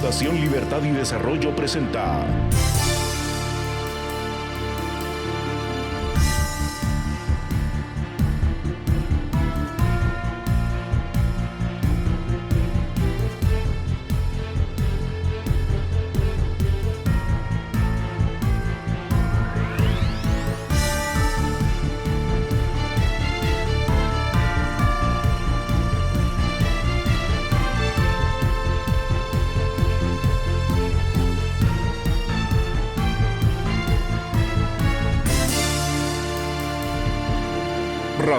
Fundación Libertad y Desarrollo presenta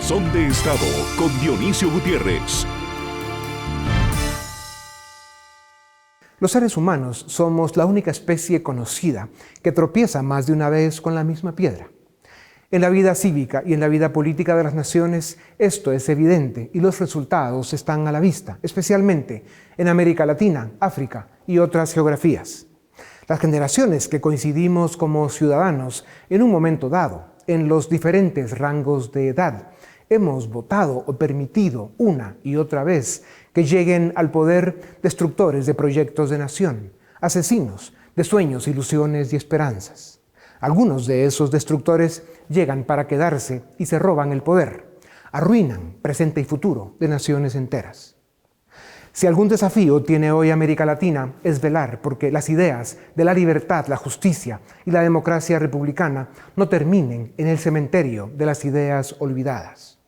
Razón de Estado con Dionisio Gutiérrez. Los seres humanos somos la única especie conocida que tropieza más de una vez con la misma piedra. En la vida cívica y en la vida política de las naciones esto es evidente y los resultados están a la vista, especialmente en América Latina, África y otras geografías. Las generaciones que coincidimos como ciudadanos en un momento dado, en los diferentes rangos de edad, hemos votado o permitido una y otra vez que lleguen al poder destructores de proyectos de nación, asesinos de sueños, ilusiones y esperanzas. Algunos de esos destructores llegan para quedarse y se roban el poder, arruinan presente y futuro de naciones enteras. Si algún desafío tiene hoy América Latina es velar porque las ideas de la libertad, la justicia y la democracia republicana no terminen en el cementerio de las ideas olvidadas.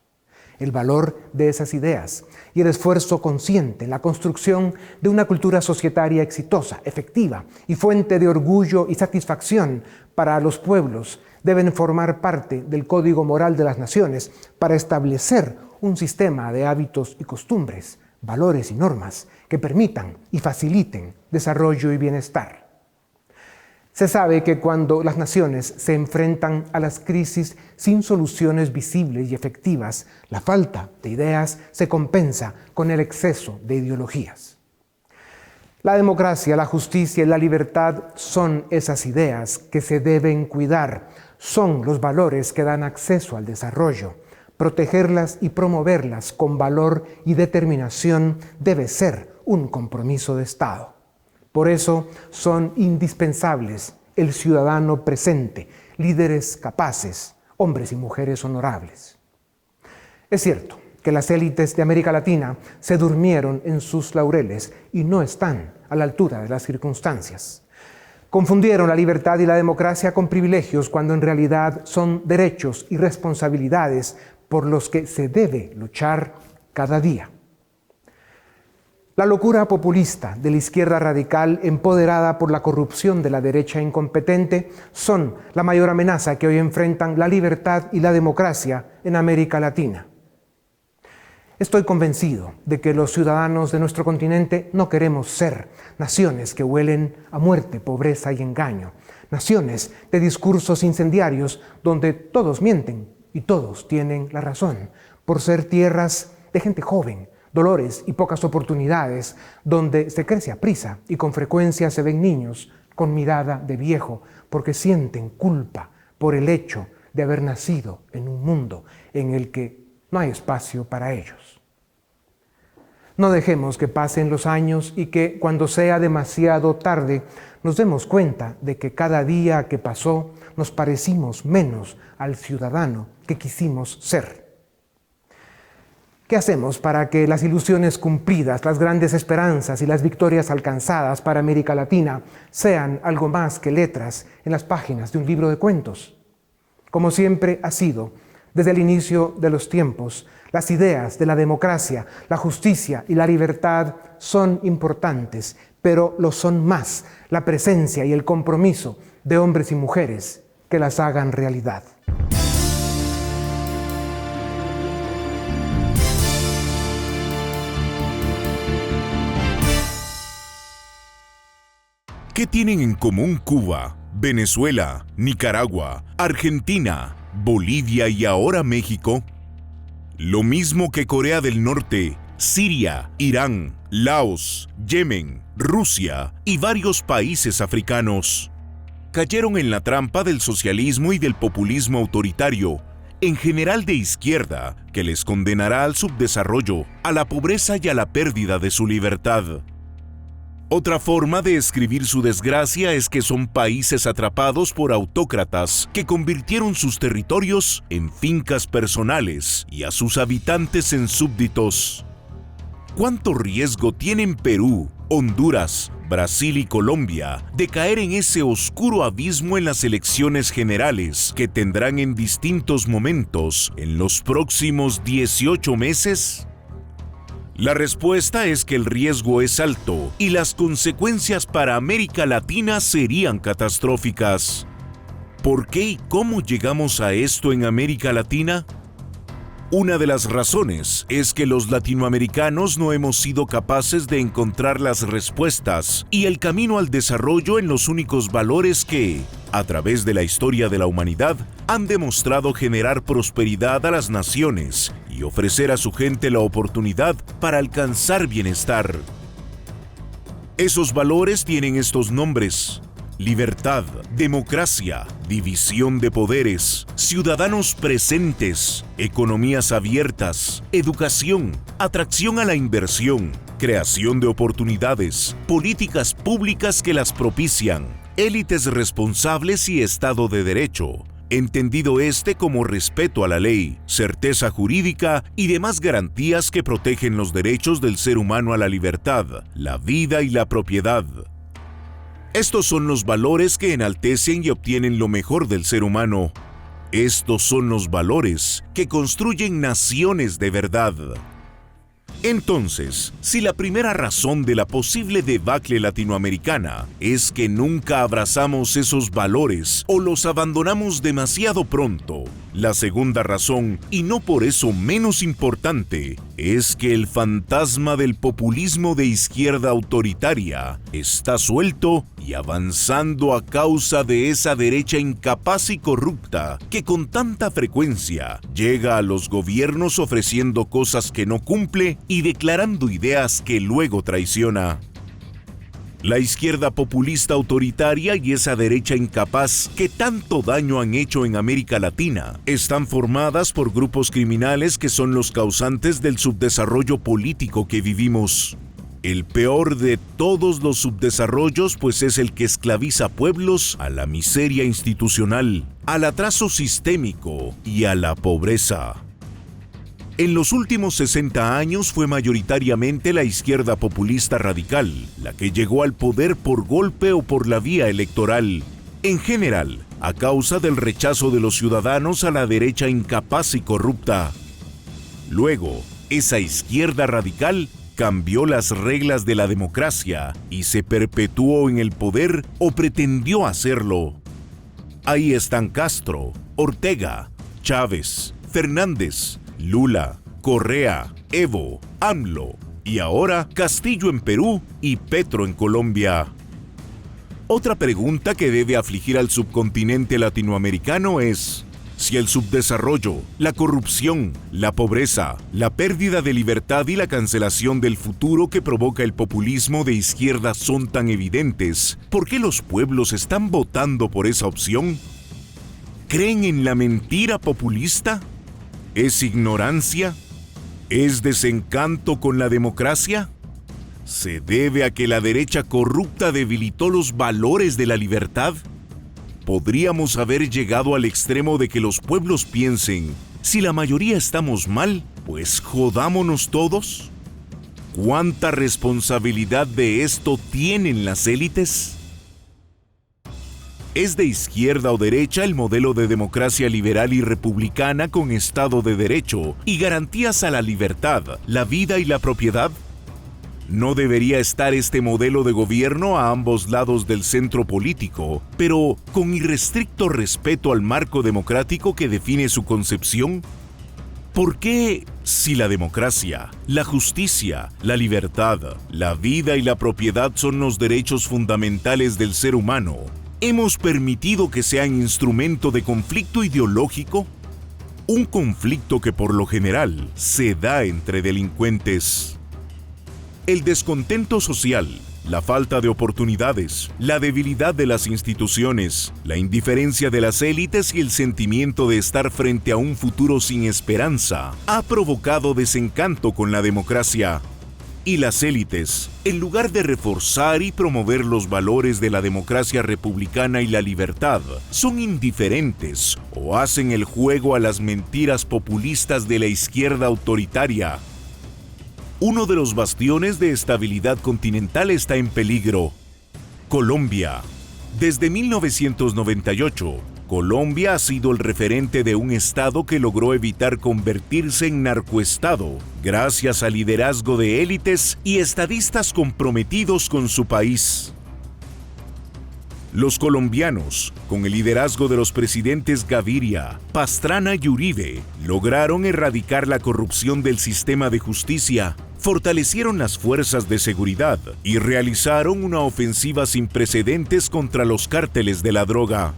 El valor de esas ideas y el esfuerzo consciente en la construcción de una cultura societaria exitosa, efectiva y fuente de orgullo y satisfacción para los pueblos deben formar parte del código moral de las naciones para establecer un sistema de hábitos y costumbres, valores y normas que permitan y faciliten desarrollo y bienestar. Se sabe que cuando las naciones se enfrentan a las crisis sin soluciones visibles y efectivas, la falta de ideas se compensa con el exceso de ideologías. La democracia, la justicia y la libertad son esas ideas que se deben cuidar, son los valores que dan acceso al desarrollo. Protegerlas y promoverlas con valor y determinación debe ser un compromiso de Estado. Por eso son indispensables el ciudadano presente, líderes capaces, hombres y mujeres honorables. Es cierto que las élites de América Latina se durmieron en sus laureles y no están a la altura de las circunstancias. Confundieron la libertad y la democracia con privilegios cuando en realidad son derechos y responsabilidades por los que se debe luchar cada día. La locura populista de la izquierda radical, empoderada por la corrupción de la derecha incompetente, son la mayor amenaza que hoy enfrentan la libertad y la democracia en América Latina. Estoy convencido de que los ciudadanos de nuestro continente no queremos ser naciones que huelen a muerte, pobreza y engaño, naciones de discursos incendiarios donde todos mienten y todos tienen la razón, por ser tierras de gente joven, dolores y pocas oportunidades, donde se crece a prisa y con frecuencia se ven niños con mirada de viejo porque sienten culpa por el hecho de haber nacido en un mundo en el que no hay espacio para ellos. No dejemos que pasen los años y que cuando sea demasiado tarde nos demos cuenta de que cada día que pasó nos parecimos menos al ciudadano que quisimos ser. ¿Qué hacemos para que las ilusiones cumplidas, las grandes esperanzas y las victorias alcanzadas para América Latina sean algo más que letras en las páginas de un libro de cuentos? Como siempre ha sido, desde el inicio de los tiempos, las ideas de la democracia, la justicia y la libertad son importantes, pero lo son más la presencia y el compromiso de hombres y mujeres que las hagan realidad. ¿Qué tienen en común Cuba, Venezuela, Nicaragua, Argentina, Bolivia y ahora México? Lo mismo que Corea del Norte, Siria, Irán, Laos, Yemen, Rusia y varios países africanos. Cayeron en la trampa del socialismo y del populismo autoritario, en general de izquierda, que les condenará al subdesarrollo, a la pobreza y a la pérdida de su libertad. Otra forma de escribir su desgracia es que son países atrapados por autócratas que convirtieron sus territorios en fincas personales y a sus habitantes en súbditos. ¿Cuánto riesgo tienen Perú, Honduras, Brasil y Colombia de caer en ese oscuro abismo en las elecciones generales que tendrán en distintos momentos en los próximos 18 meses? La respuesta es que el riesgo es alto y las consecuencias para América Latina serían catastróficas. ¿Por qué y cómo llegamos a esto en América Latina? Una de las razones es que los latinoamericanos no hemos sido capaces de encontrar las respuestas y el camino al desarrollo en los únicos valores que, a través de la historia de la humanidad, han demostrado generar prosperidad a las naciones y ofrecer a su gente la oportunidad para alcanzar bienestar. Esos valores tienen estos nombres: libertad, democracia, división de poderes, ciudadanos presentes, economías abiertas, educación, atracción a la inversión, creación de oportunidades, políticas públicas que las propician, élites responsables y Estado de Derecho, entendido como respeto a la ley, certeza jurídica y demás garantías que protegen los derechos del ser humano a la libertad, la vida y la propiedad. Estos son los valores que enaltecen y obtienen lo mejor del ser humano. Estos son los valores que construyen naciones de verdad. Entonces, si la primera razón de la posible debacle latinoamericana es que nunca abrazamos esos valores o los abandonamos demasiado pronto, la segunda razón, y no por eso menos importante, es que el fantasma del populismo de izquierda autoritaria está suelto y avanzando a causa de esa derecha incapaz y corrupta que con tanta frecuencia llega a los gobiernos ofreciendo cosas que no cumple y declarando ideas que luego traiciona. La izquierda populista autoritaria y esa derecha incapaz que tanto daño han hecho en América Latina están formadas por grupos criminales que son los causantes del subdesarrollo político que vivimos. El peor de todos los subdesarrollos, pues, es el que esclaviza pueblos a la miseria institucional, al atraso sistémico y a la pobreza. En los últimos 60 años fue mayoritariamente la izquierda populista radical la que llegó al poder por golpe o por la vía electoral, en general, a causa del rechazo de los ciudadanos a la derecha incapaz y corrupta. Luego, esa izquierda radical cambió las reglas de la democracia y se perpetuó en el poder o pretendió hacerlo. Ahí están Castro, Ortega, Chávez, Fernández, Lula, Correa, Evo, AMLO y ahora Castillo en Perú y Petro en Colombia. Otra pregunta que debe afligir al subcontinente latinoamericano es si el subdesarrollo, la corrupción, la pobreza, la pérdida de libertad y la cancelación del futuro que provoca el populismo de izquierda son tan evidentes, ¿por qué los pueblos están votando por esa opción? ¿Creen en la mentira populista? ¿Es ignorancia? ¿Es desencanto con la democracia? ¿Se debe a que la derecha corrupta debilitó los valores de la libertad? ¿Podríamos haber llegado al extremo de que los pueblos piensen, si la mayoría estamos mal, pues jodámonos todos? ¿Cuánta responsabilidad de esto tienen las élites? ¿Es de izquierda o derecha el modelo de democracia liberal y republicana con Estado de Derecho y garantías a la libertad, la vida y la propiedad? ¿No debería estar este modelo de gobierno a ambos lados del centro político, pero con irrestricto respeto al marco democrático que define su concepción? ¿Por qué, si la democracia, la justicia, la libertad, la vida y la propiedad son los derechos fundamentales del ser humano, hemos permitido que sean instrumento de conflicto ideológico? Un conflicto que por lo general se da entre delincuentes. El descontento social, la falta de oportunidades, la debilidad de las instituciones, la indiferencia de las élites y el sentimiento de estar frente a un futuro sin esperanza ha provocado desencanto con la democracia. Y las élites, en lugar de reforzar y promover los valores de la democracia republicana y la libertad, son indiferentes o hacen el juego a las mentiras populistas de la izquierda autoritaria. Uno de los bastiones de estabilidad continental está en peligro: Colombia. Desde 1998, Colombia ha sido el referente de un Estado que logró evitar convertirse en narcoestado, gracias al liderazgo de élites y estadistas comprometidos con su país. Los colombianos, con el liderazgo de los presidentes Gaviria, Pastrana y Uribe, lograron erradicar la corrupción del sistema de justicia, fortalecieron las fuerzas de seguridad y realizaron una ofensiva sin precedentes contra los cárteles de la droga.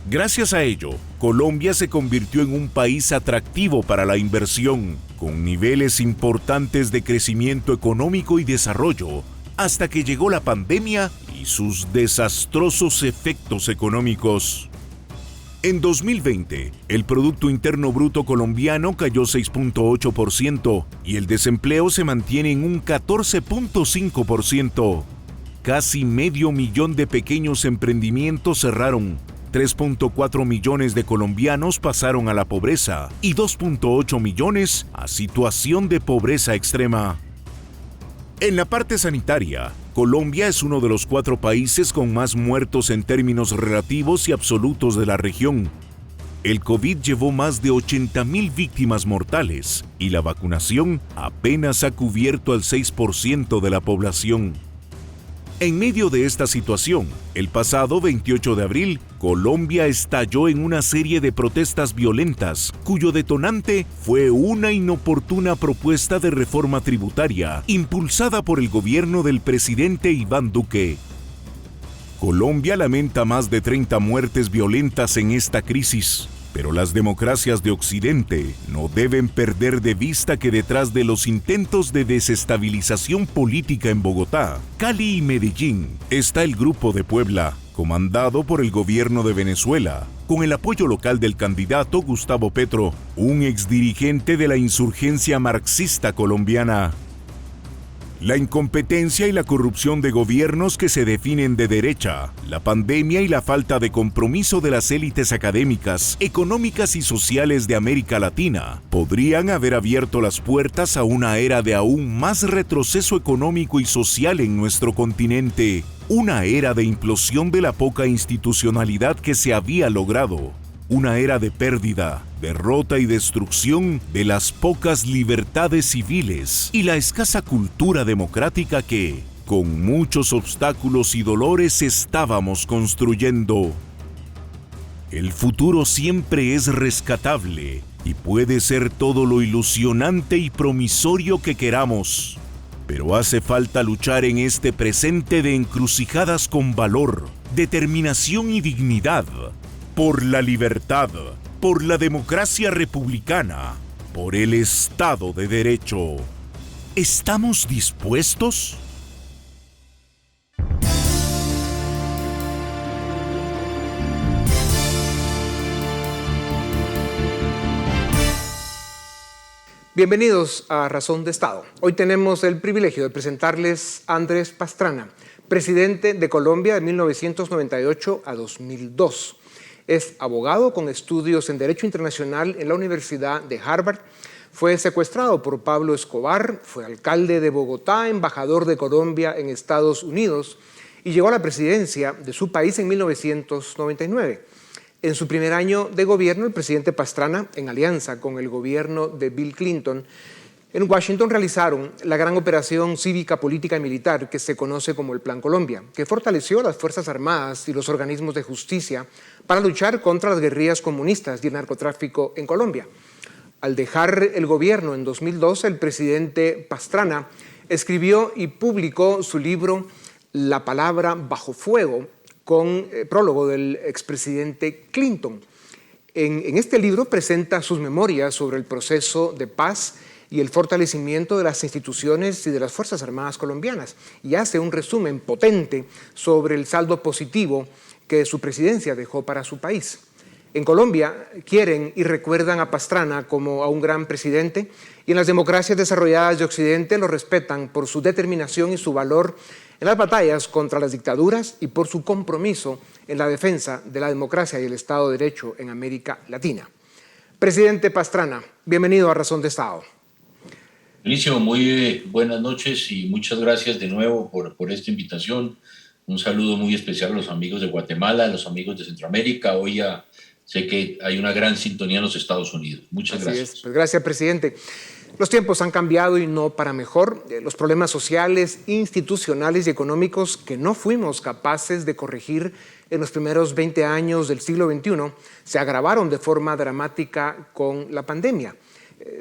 Gracias a ello, Colombia se convirtió en un país atractivo para la inversión, con niveles importantes de crecimiento económico y desarrollo, hasta que llegó la pandemia y sus desastrosos efectos económicos. En 2020, el Producto Interno Bruto colombiano cayó 6.8% y el desempleo se mantiene en un 14.5%. Casi 500,000 de pequeños emprendimientos cerraron, 3.4 millones de colombianos pasaron a la pobreza y 2.8 millones a situación de pobreza extrema. En la parte sanitaria, Colombia es uno de los 4 países con más muertos en términos relativos y absolutos de la región. El COVID llevó más de 80,000 víctimas mortales y la vacunación apenas ha cubierto al 6% de la población. En medio de esta situación, el pasado 28 de abril, Colombia estalló en una serie de protestas violentas, cuyo detonante fue una inoportuna propuesta de reforma tributaria impulsada por el gobierno del presidente Iván Duque. Colombia lamenta más de 30 muertes violentas en esta crisis, pero las democracias de Occidente no deben perder de vista que detrás de los intentos de desestabilización política en Bogotá, Cali y Medellín está el Grupo de Puebla, comandado por el gobierno de Venezuela, con el apoyo local del candidato Gustavo Petro, un exdirigente de la insurgencia marxista colombiana. La incompetencia y la corrupción de gobiernos que se definen de derecha, la pandemia y la falta de compromiso de las élites académicas, económicas y sociales de América Latina podrían haber abierto las puertas a una era de aún más retroceso económico y social en nuestro continente, una era de implosión de la poca institucionalidad que se había logrado. Una era de pérdida, derrota y destrucción de las pocas libertades civiles y la escasa cultura democrática que, con muchos obstáculos y dolores, estábamos construyendo. El futuro siempre es rescatable y puede ser todo lo ilusionante y promisorio que queramos, pero hace falta luchar en este presente de encrucijadas con valor, determinación y dignidad. Por la libertad, por la democracia republicana, por el Estado de Derecho. ¿Estamos dispuestos? Bienvenidos a Razón de Estado. Hoy tenemos el privilegio de presentarles a Andrés Pastrana, presidente de Colombia de 1998 a 2002. Es abogado con estudios en Derecho Internacional en la Universidad de Harvard. Fue secuestrado por Pablo Escobar, fue alcalde de Bogotá, embajador de Colombia en Estados Unidos y llegó a la presidencia de su país en 1999. En su primer año de gobierno, el presidente Pastrana, en alianza con el gobierno de Bill Clinton, en Washington realizaron la gran operación cívica, política y militar que se conoce como el Plan Colombia, que fortaleció las Fuerzas Armadas y los organismos de justicia para luchar contra las guerrillas comunistas y el narcotráfico en Colombia. Al dejar el gobierno en 2012, el presidente Pastrana escribió y publicó su libro La palabra bajo fuego, con prólogo del expresidente Clinton. En este libro presenta sus memorias sobre el proceso de paz y el fortalecimiento de las instituciones y de las Fuerzas Armadas colombianas, y hace un resumen potente sobre el saldo positivo que su presidencia dejó para su país. En Colombia quieren y recuerdan a Pastrana como a un gran presidente y en las democracias desarrolladas de Occidente lo respetan por su determinación y su valor en las batallas contra las dictaduras y por su compromiso en la defensa de la democracia y el Estado de Derecho en América Latina. Presidente Pastrana, bienvenido a Razón de Estado. Inicio, muy buenas noches y muchas gracias de nuevo por esta invitación. Un saludo muy especial a los amigos de Guatemala, a los amigos de Centroamérica. Hoy sé que hay una gran sintonía en los Estados Unidos. Muchas gracias. Pues gracias, presidente. Los tiempos han cambiado y no para mejor. Los problemas sociales, institucionales y económicos que no fuimos capaces de corregir en los primeros 20 años del siglo XXI se agravaron de forma dramática con la pandemia.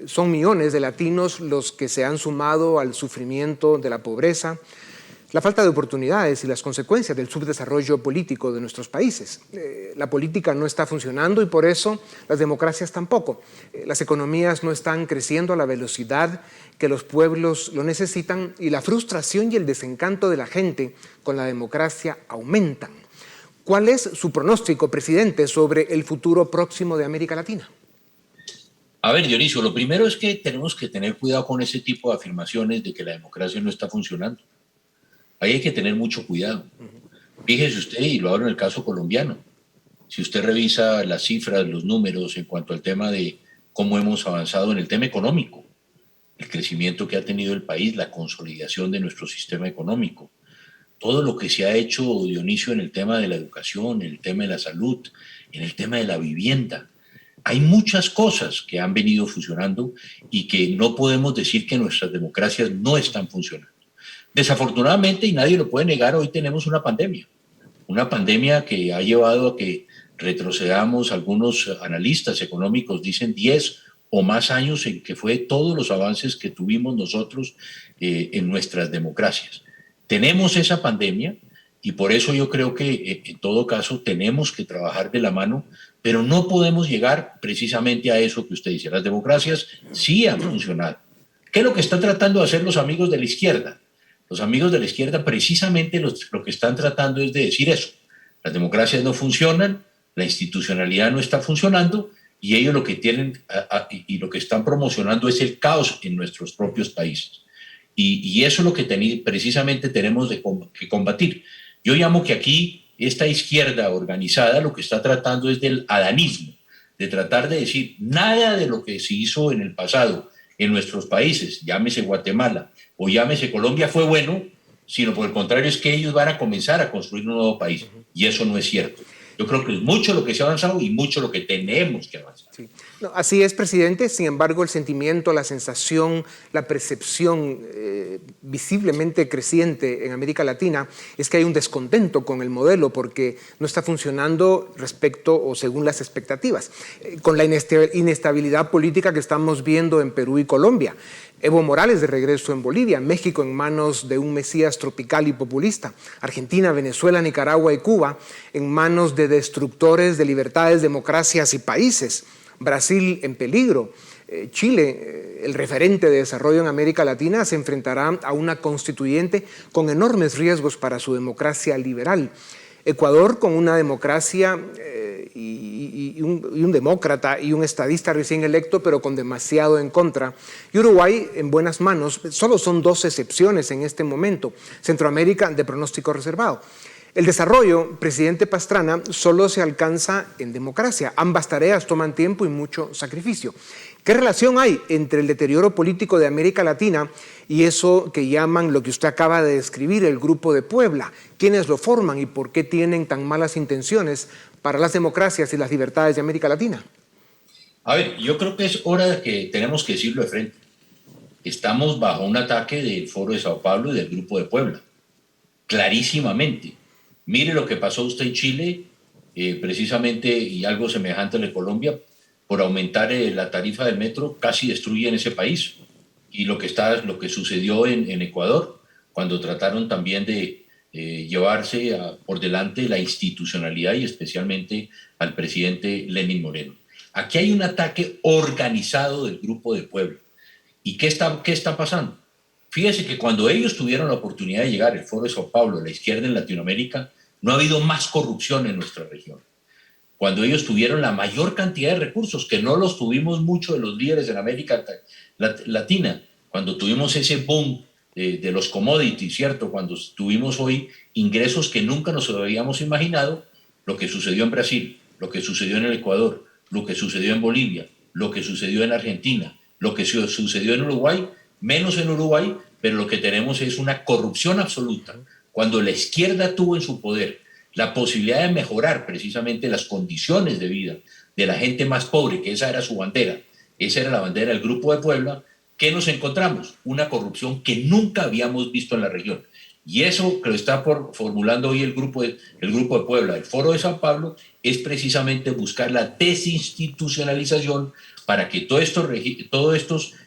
Son millones de latinos los que se han sumado al sufrimiento de la pobreza, la falta de oportunidades y las consecuencias del subdesarrollo político de nuestros países. La política no está funcionando y por eso las democracias tampoco. Las economías no están creciendo a la velocidad que los pueblos lo necesitan y la frustración y el desencanto de la gente con la democracia aumentan. ¿Cuál es su pronóstico, presidente, sobre el futuro próximo de América Latina? A ver, Dionisio, lo primero es que tenemos que tener cuidado con ese tipo de afirmaciones de que la democracia no está funcionando. Ahí hay que tener mucho cuidado. Fíjese usted, y lo hablo en el caso colombiano, si usted revisa las cifras, los números en cuanto al tema de cómo hemos avanzado en el tema económico, el crecimiento que ha tenido el país, la consolidación de nuestro sistema económico, todo lo que se ha hecho, Dionisio, en el tema de la educación, en el tema de la salud, en el tema de la vivienda. Hay muchas cosas que han venido funcionando y que no podemos decir que nuestras democracias no están funcionando. Desafortunadamente, y nadie lo puede negar, hoy tenemos una pandemia que ha llevado a que retrocedamos. Algunos analistas económicos dicen 10 o más años en que fue todos los avances que tuvimos nosotros en nuestras democracias. Tenemos esa pandemia y por eso yo creo que en todo caso tenemos que trabajar de la mano, pero no podemos llegar precisamente a eso que usted dice. Las democracias sí han funcionado. ¿Qué es lo que están tratando de hacer los amigos de la izquierda? Los amigos de la izquierda precisamente lo que están tratando es de decir eso. Las democracias no funcionan, la institucionalidad no está funcionando y ellos lo que tienen y lo que están promocionando es el caos en nuestros propios países. Y eso es lo que precisamente tenemos que combatir. Yo llamo que aquí esta izquierda organizada lo que está tratando es del adanismo, de tratar de decir nada de lo que se hizo en el pasado en nuestros países, llámese Guatemala o llámese Colombia, fue bueno, sino por el contrario es que ellos van a comenzar a construir un nuevo país. Y eso no es cierto. Yo creo que es mucho lo que se ha avanzado y mucho lo que tenemos que avanzar. Sí. No, así es, presidente. Sin embargo, el sentimiento, la sensación, la percepción visiblemente creciente en América Latina es que hay un descontento con el modelo porque no está funcionando respecto o según las expectativas. Con la inestabilidad política que estamos viendo en Perú y Colombia. Evo Morales de regreso en Bolivia, México en manos de un mesías tropical y populista, Argentina, Venezuela, Nicaragua y Cuba en manos de destructores de libertades, democracias y países, Brasil en peligro, Chile, el referente de desarrollo en América Latina, se enfrentará a una constituyente con enormes riesgos para su democracia liberal. Ecuador con una democracia y un demócrata y un estadista recién electo, pero con demasiado en contra. Y Uruguay en buenas manos, solo son 2 excepciones en este momento. Centroamérica de pronóstico reservado. El desarrollo, presidente Pastrana, solo se alcanza en democracia. Ambas tareas toman tiempo y mucho sacrificio. ¿Qué relación hay entre el deterioro político de América Latina y eso que llaman, lo que usted acaba de describir, el Grupo de Puebla? ¿Quiénes lo forman y por qué tienen tan malas intenciones para las democracias y las libertades de América Latina? A ver, yo creo que es hora de que tenemos que decirlo de frente. Estamos bajo un ataque del Foro de Sao Paulo y del Grupo de Puebla, clarísimamente. Mire lo que pasó usted en Chile, precisamente, y algo semejante en Colombia, por aumentar la tarifa del metro, casi destruyen ese país. Y lo que sucedió en Ecuador, cuando trataron también de llevarse por delante la institucionalidad y especialmente al presidente Lenín Moreno. Aquí hay un ataque organizado del Grupo de Puebla. ¿Y qué está pasando? Fíjese que cuando ellos tuvieron la oportunidad de llegar al Foro de Sao Paulo, la izquierda en Latinoamérica, no ha habido más corrupción en nuestra región. cuando ellos tuvieron la mayor cantidad de recursos, que no los tuvimos mucho de los líderes en América Latina, cuando tuvimos ese boom de los commodities, ¿cierto? Cuando tuvimos hoy ingresos que nunca nos habíamos imaginado, lo que sucedió en Brasil, lo que sucedió en el Ecuador, lo que sucedió en Bolivia, lo que sucedió en Argentina, lo que sucedió en Uruguay, menos en Uruguay, pero lo que tenemos es una corrupción absoluta. Cuando la izquierda tuvo en su poder la posibilidad de mejorar precisamente las condiciones de vida de la gente más pobre, que esa era su bandera, esa era la bandera del Grupo de Puebla, ¿qué nos encontramos? Una corrupción que nunca habíamos visto en la región. Y eso que lo está formulando hoy el grupo de Puebla, el Foro de San Pablo, es precisamente buscar la desinstitucionalización para que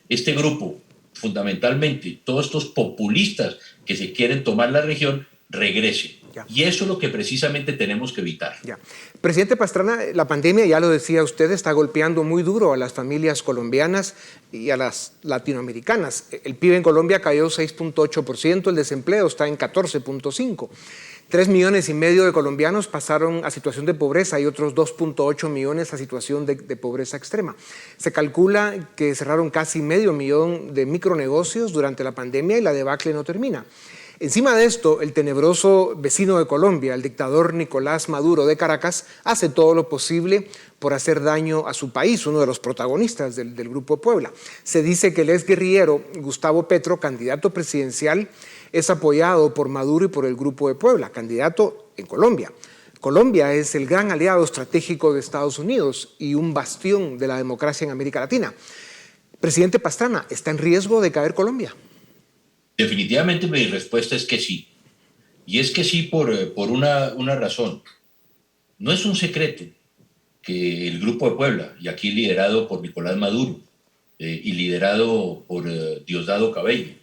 este grupo, fundamentalmente todos estos populistas que se quieren tomar la región, regresen. Ya. Y eso es lo que precisamente tenemos que evitar. Ya. Presidente Pastrana, la pandemia, ya lo decía usted, está golpeando muy duro a las familias colombianas y a las latinoamericanas. El PIB en Colombia cayó 6.8%, el desempleo está en 14.5%. 3,5 millones de colombianos pasaron a situación de pobreza y otros 2.8 millones a situación de pobreza extrema. Se calcula que cerraron casi 500,000 de micronegocios durante la pandemia y la debacle no termina. Encima de esto, el tenebroso vecino de Colombia, el dictador Nicolás Maduro de Caracas, hace todo lo posible por hacer daño a su país, uno de los protagonistas del Grupo de Puebla. Se dice que el exguerrillero Gustavo Petro, candidato presidencial, es apoyado por Maduro y por el Grupo de Puebla, candidato en Colombia. Colombia es el gran aliado estratégico de Estados Unidos y un bastión de la democracia en América Latina. Presidente Pastrana, ¿está en riesgo de caer Colombia? Definitivamente mi respuesta es que sí. Y es que sí por una razón. No es un secreto que el Grupo de Puebla, y aquí liderado por Nicolás Maduro y liderado por Diosdado Cabello,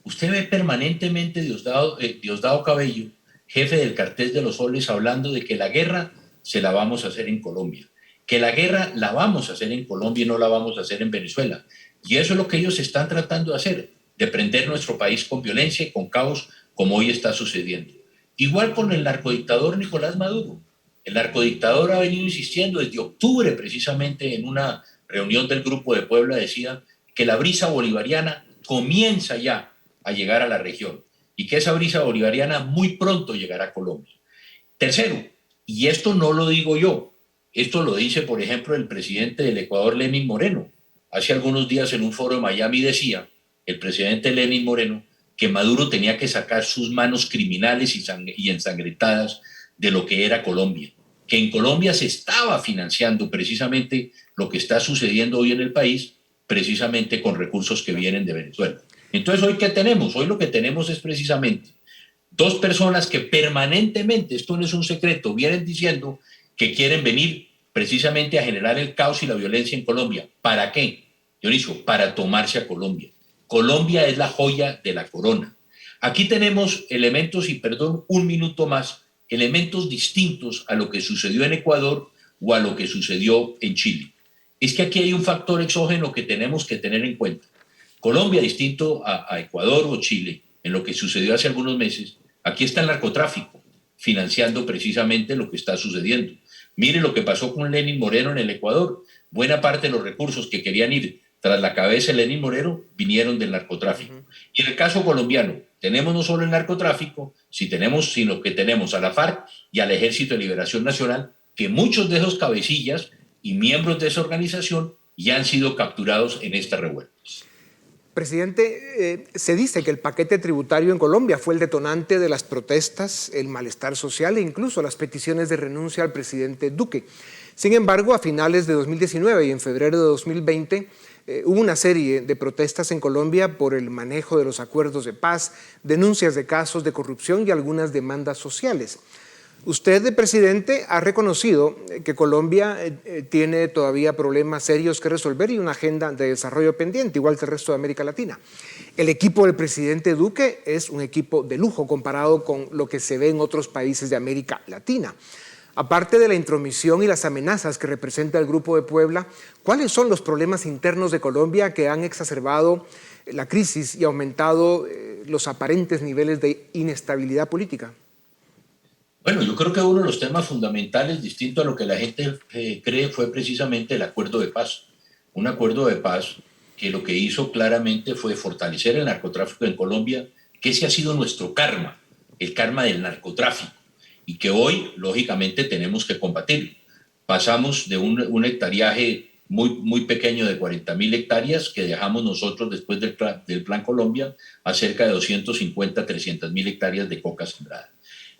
usted ve permanentemente Diosdado Cabello, jefe del Cartel de los Soles, hablando de que la guerra se la vamos a hacer en Colombia, que la guerra la vamos a hacer en Colombia y no la vamos a hacer en Venezuela. Y eso es lo que ellos están tratando de hacer, de prender nuestro país con violencia y con caos, como hoy está sucediendo. Igual con el narcodictador Nicolás Maduro. El narcodictador ha venido insistiendo desde octubre, precisamente en una reunión del Grupo de Puebla, decía que la brisa bolivariana comienza ya a llegar a la región y que esa brisa bolivariana muy pronto llegará a Colombia. Tercero, y esto no lo digo yo, esto lo dice, por ejemplo, el presidente del Ecuador, Lenín Moreno. Hace algunos días en un foro en Miami decía el presidente Lenín Moreno que Maduro tenía que sacar sus manos criminales y ensangrentadas de lo que era Colombia, que en Colombia se estaba financiando precisamente lo que está sucediendo hoy en el país, precisamente con recursos que vienen de Venezuela. Entonces, ¿hoy qué tenemos? Hoy lo que tenemos es precisamente dos personas que permanentemente, esto no es un secreto, vienen diciendo que quieren venir precisamente a generar el caos y la violencia en Colombia. ¿Para qué, Dionisio? Para tomarse a Colombia. Colombia es la joya de la corona. Aquí tenemos elementos, y perdón, un minuto más, elementos distintos a lo que sucedió en Ecuador o a lo que sucedió en Chile. Es que aquí hay un factor exógeno que tenemos que tener en cuenta. Colombia, distinto a Ecuador o Chile, en lo que sucedió hace algunos meses, aquí está el narcotráfico, financiando precisamente lo que está sucediendo. Mire lo que pasó con Lenín Moreno en el Ecuador. Buena parte de los recursos que querían ir tras la cabeza de Lenín Moreno vinieron del narcotráfico. Y en el caso colombiano, tenemos no solo el narcotráfico, sino que tenemos a la FARC y al Ejército de Liberación Nacional, que muchos de esos cabecillas y miembros de esa organización ya han sido capturados en estas revueltas. Presidente, se dice que el paquete tributario en Colombia fue el detonante de las protestas, el malestar social e incluso las peticiones de renuncia al presidente Duque. Sin embargo, a finales de 2019 y en febrero de 2020, hubo una serie de protestas en Colombia por el manejo de los acuerdos de paz, denuncias de casos de corrupción y algunas demandas sociales. Usted, presidente, ha reconocido que Colombia tiene todavía problemas serios que resolver y una agenda de desarrollo pendiente, igual que el resto de América Latina. El equipo del presidente Duque es un equipo de lujo comparado con lo que se ve en otros países de América Latina. Aparte de la intromisión y las amenazas que representa el Grupo de Puebla, ¿cuáles son los problemas internos de Colombia que han exacerbado la crisis y aumentado los aparentes niveles de inestabilidad política? Bueno, yo creo que uno de los temas fundamentales, distinto a lo que la gente cree, fue precisamente el acuerdo de paz. Un acuerdo de paz que lo que hizo claramente fue fortalecer el narcotráfico en Colombia, que ese ha sido nuestro karma, el karma del narcotráfico, y que hoy, lógicamente, tenemos que combatirlo. Pasamos de un hectariaje muy pequeño de 40.000 hectáreas que dejamos nosotros después del Plan Colombia a cerca de 250, 300.000 hectáreas de coca sembrada.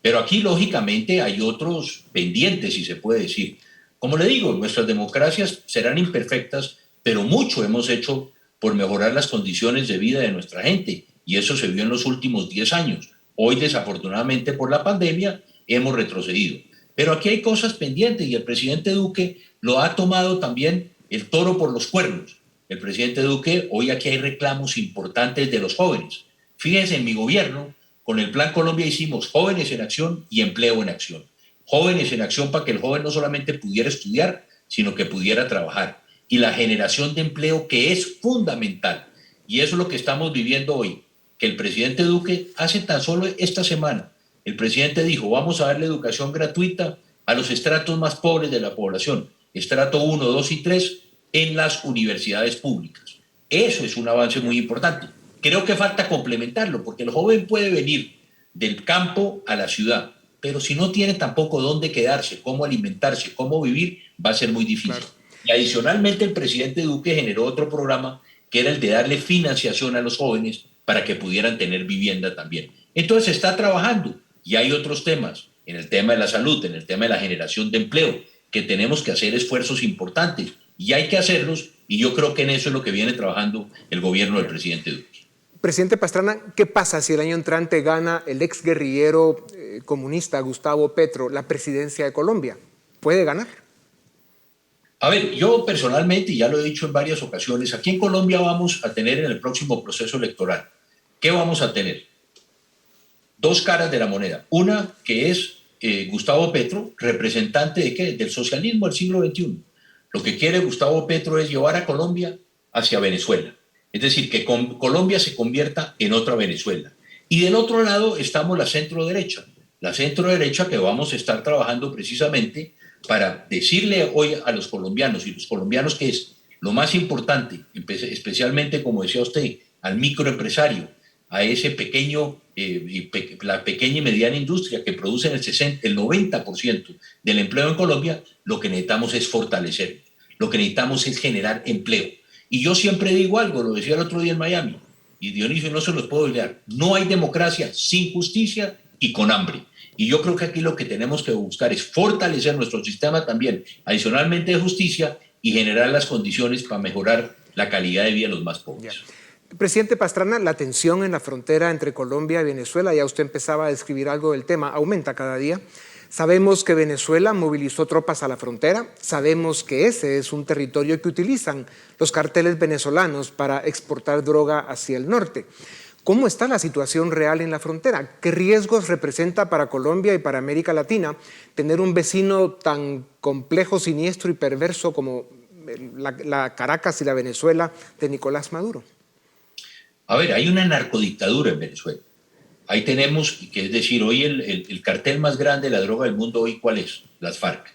Pero aquí, lógicamente, hay otros pendientes, si se puede decir. Como le digo, nuestras democracias serán imperfectas, pero mucho hemos hecho por mejorar las condiciones de vida de nuestra gente, y eso se vio en los últimos 10 años. Hoy, desafortunadamente, por la pandemia, hemos retrocedido. Pero aquí hay cosas pendientes, y el presidente Duque lo ha tomado también el toro por los cuernos. El presidente Duque, hoy aquí hay reclamos importantes de los jóvenes. Fíjense, en mi gobierno, con el Plan Colombia hicimos jóvenes en acción y empleo en acción. Jóvenes en acción para que el joven no solamente pudiera estudiar, sino que pudiera trabajar. Y la generación de empleo, que es fundamental. Y eso es lo que estamos viviendo hoy. Que el presidente Duque, hace tan solo esta semana, el presidente dijo, vamos a darle educación gratuita a los estratos más pobres de la población, estrato 1, 2 y 3, en las universidades públicas. Eso es un avance muy importante. Creo que falta complementarlo, porque el joven puede venir del campo a la ciudad, pero si no tiene tampoco dónde quedarse, cómo alimentarse, cómo vivir, va a ser muy difícil. Claro. Y adicionalmente el presidente Duque generó otro programa que era el de darle financiación a los jóvenes para que pudieran tener vivienda también. Entonces se está trabajando y hay otros temas, en el tema de la salud, en el tema de la generación de empleo, que tenemos que hacer esfuerzos importantes y hay que hacerlos, y yo creo que en eso es lo que viene trabajando el gobierno del presidente Duque. Presidente Pastrana, ¿qué pasa si el año entrante gana el exguerrillero comunista Gustavo Petro la presidencia de Colombia? ¿Puede ganar? A ver, yo personalmente, y ya lo he dicho en varias ocasiones, aquí en Colombia vamos a tener en el próximo proceso electoral, ¿qué vamos a tener? Dos caras de la moneda. Una que es Gustavo Petro, representante de ¿qué? Del socialismo del siglo XXI. Lo que quiere Gustavo Petro es llevar a Colombia hacia Venezuela. Es decir, que Colombia se convierta en otra Venezuela. Y del otro lado estamos la centro derecha que vamos a estar trabajando precisamente para decirle hoy a los colombianos, y los colombianos que es lo más importante, especialmente, como decía usted, al microempresario, a ese pequeño, la pequeña y mediana industria que produce el 90% del empleo en Colombia, lo que necesitamos es fortalecer, lo que necesitamos es generar empleo. Y yo siempre digo algo, lo decía el otro día en Miami, y Dionisio no se los puedo olvidar, no hay democracia sin justicia y con hambre. Y yo creo que aquí lo que tenemos que buscar es fortalecer nuestro sistema también, adicionalmente de justicia, y generar las condiciones para mejorar la calidad de vida de los más pobres. Presidente Pastrana, la tensión en la frontera entre Colombia y Venezuela, ya usted empezaba a describir algo del tema, aumenta cada día. Sabemos que Venezuela movilizó tropas a la frontera, sabemos que ese es un territorio que utilizan los carteles venezolanos para exportar droga hacia el norte. ¿Cómo está la situación real en la frontera? ¿Qué riesgos representa para Colombia y para América Latina tener un vecino tan complejo, siniestro y perverso como la Caracas y la Venezuela de Nicolás Maduro? A ver, hay una narcodictadura en Venezuela. Ahí tenemos, que es decir, hoy el cartel más grande de la droga del mundo, hoy, ¿cuál es? Las FARC.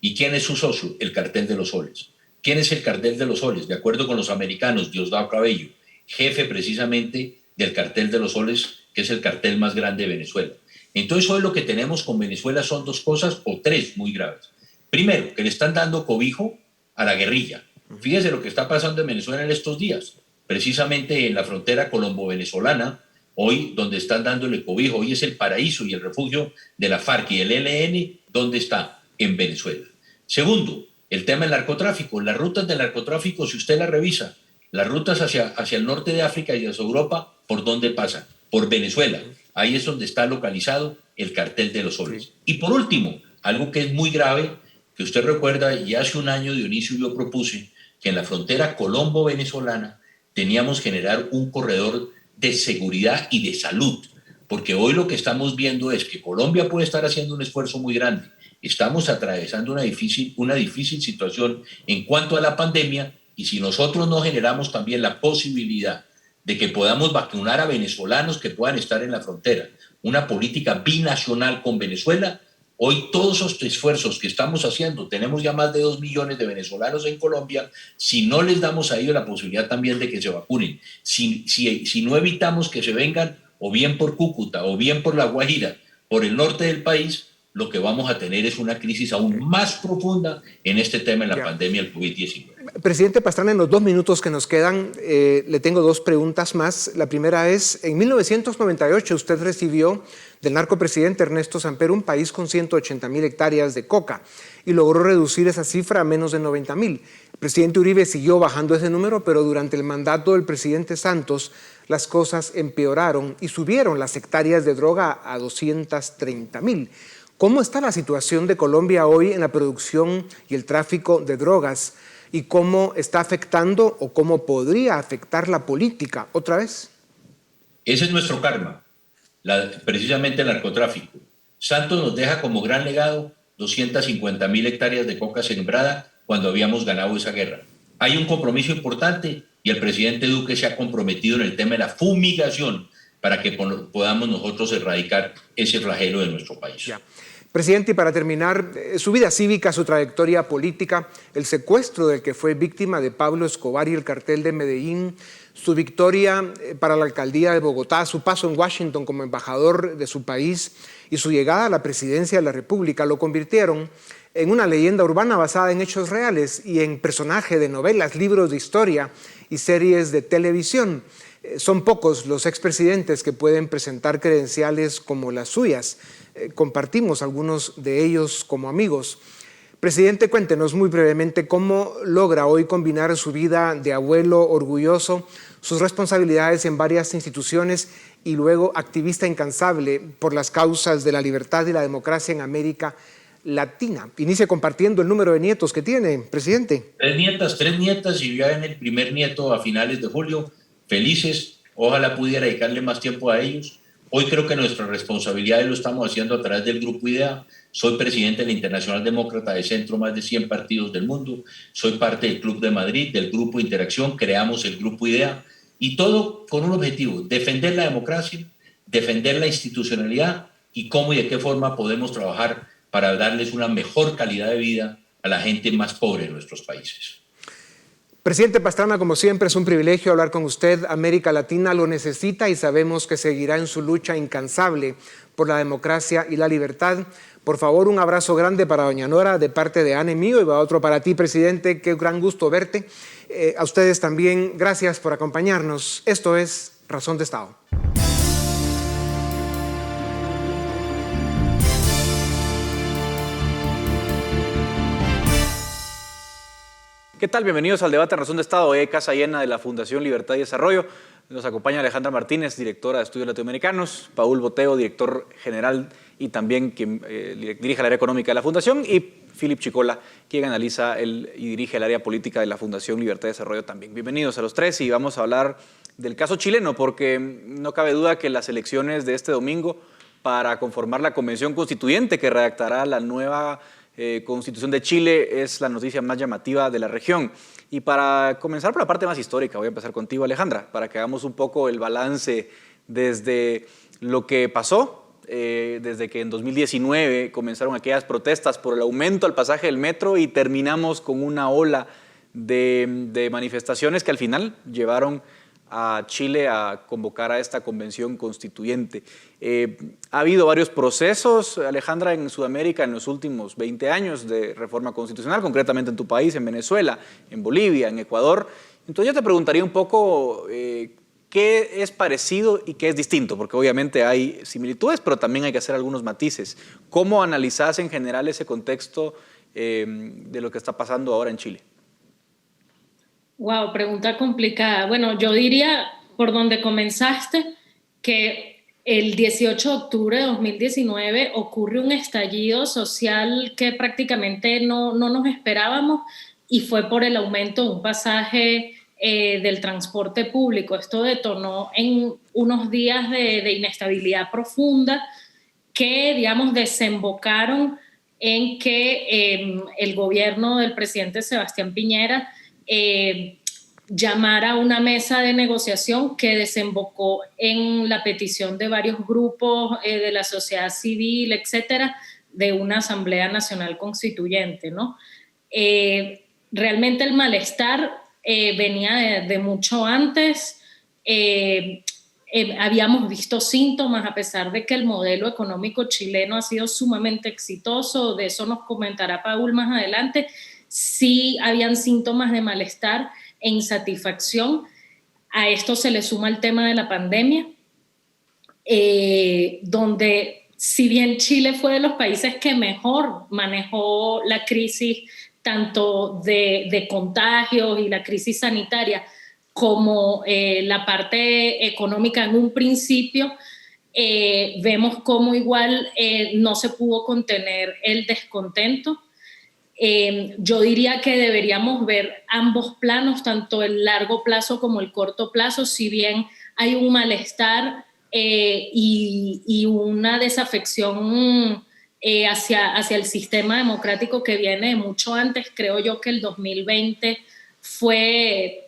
¿Y quién es su socio? El cartel de los soles. ¿Quién es el cartel de los soles? De acuerdo con los americanos, Diosdado Cabello, jefe precisamente del cartel de los soles, que es el cartel más grande de Venezuela. Entonces hoy lo que tenemos con Venezuela son dos cosas, o tres muy graves. Primero, que le están dando cobijo a la guerrilla. Fíjese lo que está pasando en Venezuela en estos días, precisamente en la frontera colombo-venezolana, hoy donde están dándole cobijo, hoy es el paraíso y el refugio de la FARC y el ELN, ¿dónde está? En Venezuela. Segundo, el tema del narcotráfico. Las rutas del narcotráfico, si usted las revisa, las rutas hacia el norte de África y hacia Europa, ¿por dónde pasan? Por Venezuela. Ahí es donde está localizado el cartel de los soles. Sí. Y por último, algo que es muy grave, que usted recuerda, y hace un año Dionisio yo propuse que en la frontera colombo-venezolana teníamos que generar un corredor de seguridad y de salud, porque hoy lo que estamos viendo es que Colombia puede estar haciendo un esfuerzo muy grande. Estamos atravesando una difícil situación en cuanto a la pandemia, y si nosotros no generamos también la posibilidad de que podamos vacunar a venezolanos que puedan estar en la frontera, una política binacional con Venezuela. Hoy todos esos esfuerzos que estamos haciendo, tenemos ya más de 2 millones de venezolanos en Colombia, si no les damos a ellos la posibilidad también de que se vacunen, si no evitamos que se vengan o bien por Cúcuta o bien por La Guajira, por el norte del país, lo que vamos a tener es una crisis aún más profunda en este tema, en la pandemia del COVID-19. Presidente Pastrana, en los 2 minutos que nos quedan, le tengo 2 preguntas más. La primera es, en 1998 usted recibió del narcopresidente Ernesto Samper un país con 180.000 hectáreas de coca y logró reducir esa cifra a menos de 90.000. El presidente Uribe siguió bajando ese número, pero durante el mandato del presidente Santos las cosas empeoraron y subieron las hectáreas de droga a 230.000. ¿Cómo está la situación de Colombia hoy en la producción y el tráfico de drogas? ¿Y cómo está afectando o cómo podría afectar la política otra vez? Ese es nuestro karma, precisamente el narcotráfico. Santos nos deja como gran legado 250.000 hectáreas de coca sembrada cuando habíamos ganado esa guerra. Hay un compromiso importante y el presidente Duque se ha comprometido en el tema de la fumigación para que podamos nosotros erradicar ese flagelo de nuestro país. Ya. Presidente, y para terminar, su vida cívica, su trayectoria política, el secuestro del que fue víctima de Pablo Escobar y el cartel de Medellín, su victoria para la alcaldía de Bogotá, su paso en Washington como embajador de su país y su llegada a la presidencia de la República lo convirtieron en una leyenda urbana basada en hechos reales y en personaje de novelas, libros de historia y series de televisión. Son pocos los expresidentes que pueden presentar credenciales como las suyas. Compartimos algunos de ellos como amigos. Presidente, cuéntenos muy brevemente cómo logra hoy combinar su vida de abuelo orgulloso, sus responsabilidades en varias instituciones y luego activista incansable por las causas de la libertad y la democracia en América Latina. Inicia compartiendo el número de nietos que tiene, presidente. 3 nietas y ya en el primer nieto a finales de julio. Felices, ojalá pudiera dedicarle más tiempo a ellos. Hoy creo que nuestras responsabilidades lo estamos haciendo a través del Grupo IDEA. Soy presidente de la Internacional Demócrata de Centro, más de 100 partidos del mundo. Soy parte del Club de Madrid, del Grupo Interacción. Creamos el Grupo IDEA y todo con un objetivo: defender la democracia, defender la institucionalidad y cómo y de qué forma podemos trabajar para darles una mejor calidad de vida a la gente más pobre de nuestros países. Presidente Pastrana, como siempre es un privilegio hablar con usted. América Latina lo necesita y sabemos que seguirá en su lucha incansable por la democracia y la libertad. Por favor, un abrazo grande para doña Nora de parte de Ana y mío y va otro para ti, presidente. Qué gran gusto verte. A ustedes también, gracias por acompañarnos. Esto es Razón de Estado. ¿Qué tal? Bienvenidos al debate en Razón de Estado. Hoy Casa Llena de la Fundación Libertad y Desarrollo. Nos acompaña Alejandra Martínez, directora de Estudios Latinoamericanos, Paul Boteo, director general y también quien dirige el área económica de la Fundación, y Philip Chicola, quien analiza y dirige el área política de la Fundación Libertad y Desarrollo también. Bienvenidos a los tres y vamos a hablar del caso chileno, porque no cabe duda que las elecciones de este domingo para conformar la Convención Constituyente que redactará la nueva Constitución de Chile es la noticia más llamativa de la región. Y para comenzar por la parte más histórica, voy a empezar contigo, Alejandra, para que hagamos un poco el balance desde lo que pasó, desde que en 2019 comenzaron aquellas protestas por el aumento al pasaje del metro y terminamos con una ola de manifestaciones que al final llevaron a Chile a convocar a esta convención constituyente. Ha habido varios procesos, Alejandra, en Sudamérica en los últimos 20 años de reforma constitucional, concretamente en tu país, en Venezuela, en Bolivia, en Ecuador. Entonces yo te preguntaría un poco qué es parecido y qué es distinto, porque obviamente hay similitudes, pero también hay que hacer algunos matices. ¿Cómo analizás en general ese contexto de lo que está pasando ahora en Chile? Wow, pregunta complicada. Bueno, yo diría, por donde comenzaste, que el 18 de octubre de 2019 ocurre un estallido social que prácticamente no nos esperábamos y fue por el aumento de un pasaje del transporte público. Esto detonó en unos días de inestabilidad profunda que, digamos, desembocaron en que el gobierno del presidente Sebastián Piñera llamar a una mesa de negociación que desembocó en la petición de varios grupos de la sociedad civil, etcétera, de una Asamblea Nacional Constituyente, ¿no? Realmente el malestar venía de mucho antes. Habíamos visto síntomas, a pesar de que el modelo económico chileno ha sido sumamente exitoso, de eso nos comentará Paul más adelante, sí habían síntomas de malestar e insatisfacción. A esto se le suma el tema de la pandemia, donde si bien Chile fue de los países que mejor manejó la crisis, tanto de contagios y la crisis sanitaria, como la parte económica en un principio, vemos cómo igual no se pudo contener el descontento. Yo diría que deberíamos ver ambos planos, tanto el largo plazo como el corto plazo, si bien hay un malestar y una desafección hacia el sistema democrático que viene de mucho antes. Creo yo que el 2020 fue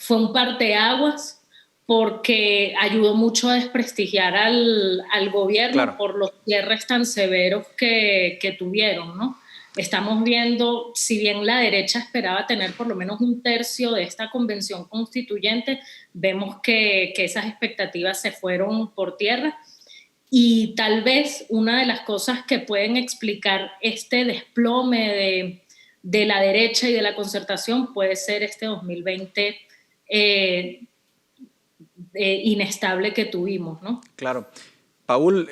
un parteaguas porque ayudó mucho a desprestigiar al gobierno, claro, por los cierres tan severos que tuvieron, ¿no? Estamos viendo, si bien la derecha esperaba tener por lo menos un tercio de esta convención constituyente, vemos que esas expectativas se fueron por tierra. Y tal vez una de las cosas que pueden explicar este desplome de la derecha y de la concertación puede ser este 2020 inestable que tuvimos, ¿no? Claro. Paul,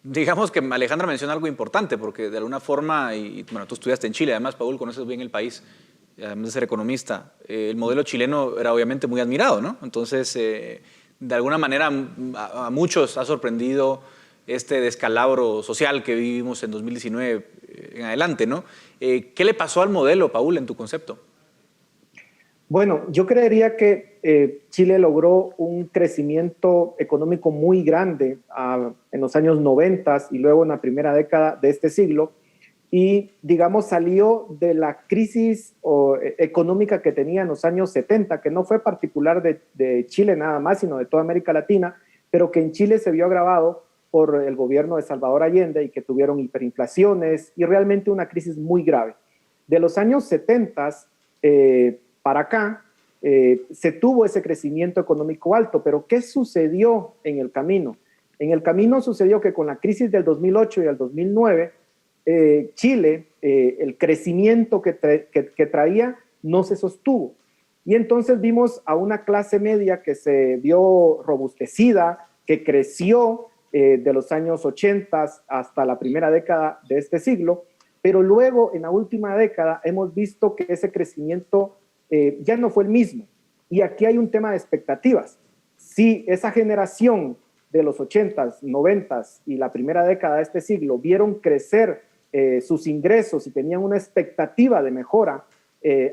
digamos que Alejandra menciona algo importante, porque de alguna forma, y bueno, tú estudiaste en Chile, además, Paul, conoces bien el país, además de ser economista, el modelo chileno era obviamente muy admirado, ¿no? Entonces, de alguna manera, a muchos ha sorprendido este descalabro social que vivimos en 2019 en adelante, ¿no? ¿Qué le pasó al modelo, Paul, en tu concepto? Bueno, yo creería que Chile logró un crecimiento económico muy grande en los años 90 y luego en la primera década de este siglo, y digamos salió de la crisis económica que tenía en los años 70, que no fue particular de Chile nada más, sino de toda América Latina, pero que en Chile se vio agravado por el gobierno de Salvador Allende y que tuvieron hiperinflaciones y realmente una crisis muy grave. De los años 70 para acá, se tuvo ese crecimiento económico alto, pero ¿qué sucedió en el camino? En el camino sucedió que con la crisis del 2008 y el 2009, Chile, el crecimiento que traía no se sostuvo. Y entonces vimos a una clase media que se vio robustecida, que creció de los años 80 hasta la primera década de este siglo, pero luego en la última década hemos visto que ese crecimiento ya no fue el mismo. Y aquí hay un tema de expectativas. Si esa generación de los 80s, 90s y la primera década de este siglo vieron crecer sus ingresos y tenían una expectativa de mejora